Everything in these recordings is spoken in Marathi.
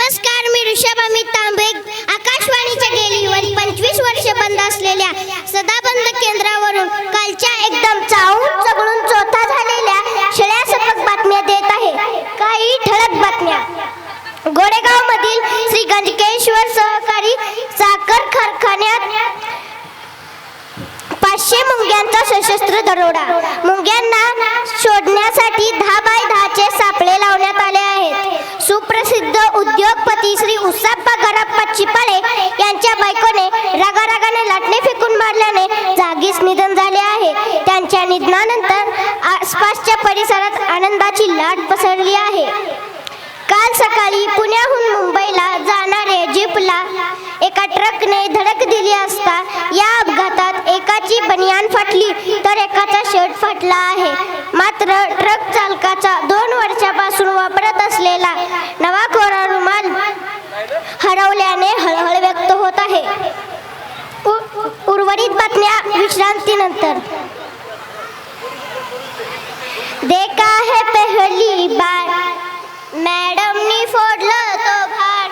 नमस्कार, मी ऋषभ अमित तांबे. आकाशवाणीच्या गेली 25 वर्षे बंद असलेल्या सदाबंद केंद्रावरून कालच्या एकदम चावून चघळून चोथा झालेल्या शिळ्यासकट बातम्या देत आहे. काही ठळक बातम्या. गोडेगाव मधील श्री गंजकेश्वर सहकारी साखर कारखान्यात 500 मुंग्यांचा सशस्त्र दरोडा. मुंग्यांना शोधण्यासाठी 10 बाय 10 चे सापळे लावण्यात आले आहेत. सुप्रसिद्ध उद्योगपती श्री उसाप्पा गराप्पा चिपाळे यांच्या बायकोने रागारागाने लाटणे फेकून मारल्याने जागीच निधन झाले आहे. त्यांच्या निधनानंतर आसपासच्या परिसरात आनंदाची लाट पसरली आहे. काल सकाळी पुण्याहून मुंबईला जाणाऱ्या जीपला एका ट्रकने धडक दिली असता या अपघातात एकाची बनियान फाटली तर एकाचा शर्ट फाटला आहे. मात्र ट्रक चालकाचा 2 वर्षापासून वापरत असलेला नवा कोरा रुमाल हरवल्याने हळहळ व्यक्त होत आहे. उर्वरित बातम्या विश्रांतीनंतर. देखा है पहली बार मॅडमनी फोडलं तो भार.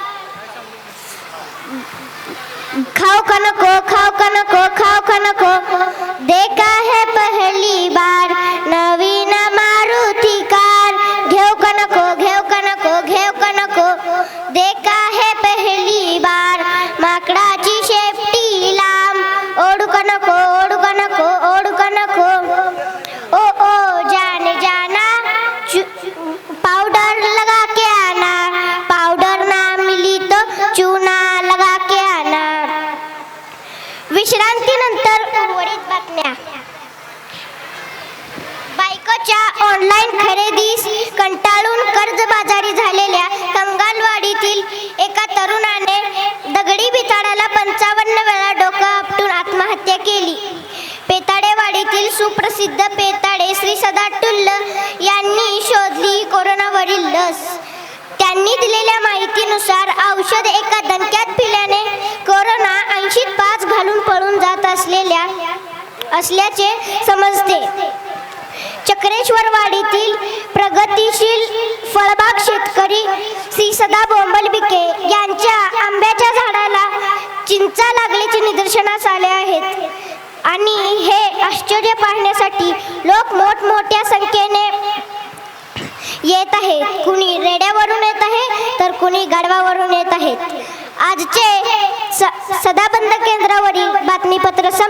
खाओ का नको, खाओ का नको, खाओ का नको. देखा है पहली बार नवीन मारुती कार. घेऊ का नको, घेऊ का नको, घेऊ का नको. देखा है पहली बार माकडाची शेपटी लांब. ओढू का नको, ओढू का नको, ओढू का नको. ओ ओ जाने जाना पाउडर लगा के आना. पाउडर ना मिली तो चूना लगा के आना. विश्रांतीनंतर उर्वरित बातम्या. बायकोच्या ऑनलाईन खरेदीस कंटाळून कर्जबाजारी झालेल्या कंगालवाडीतील एका तरुणाने दगडी बिताडाला 55 वेळा डोकं आपटून आत्महत्या केली. पेताडेवाडीतील सुप्रसिद्ध पेताडे श्री सदाटुल्ल यांनी शोधली कोरोनावरील लस. त्यांनी दिलेल्या माहितीनुसार औषध एका दणक्यात पिल्याने कोरोना 80त 5 घालून पळून जात असल्याचे समजते. चक्रेश्वरवाडीतील प्रगतिशील फळबाग शेतकरी श्री सदा बोंबलबिके यांच्या आंब्याच्या झाडाला चिंचा लागल्याचे निदर्शनास आले आहेत आणि हे आश्चर्य पाहण्यासाठी लोक मोठमोठ्या संख्येने येत आहेत. कुणी रेड्यावरून येत आहे तर कुणी गाढवावरून येत आहेत. आजचे सदाबंद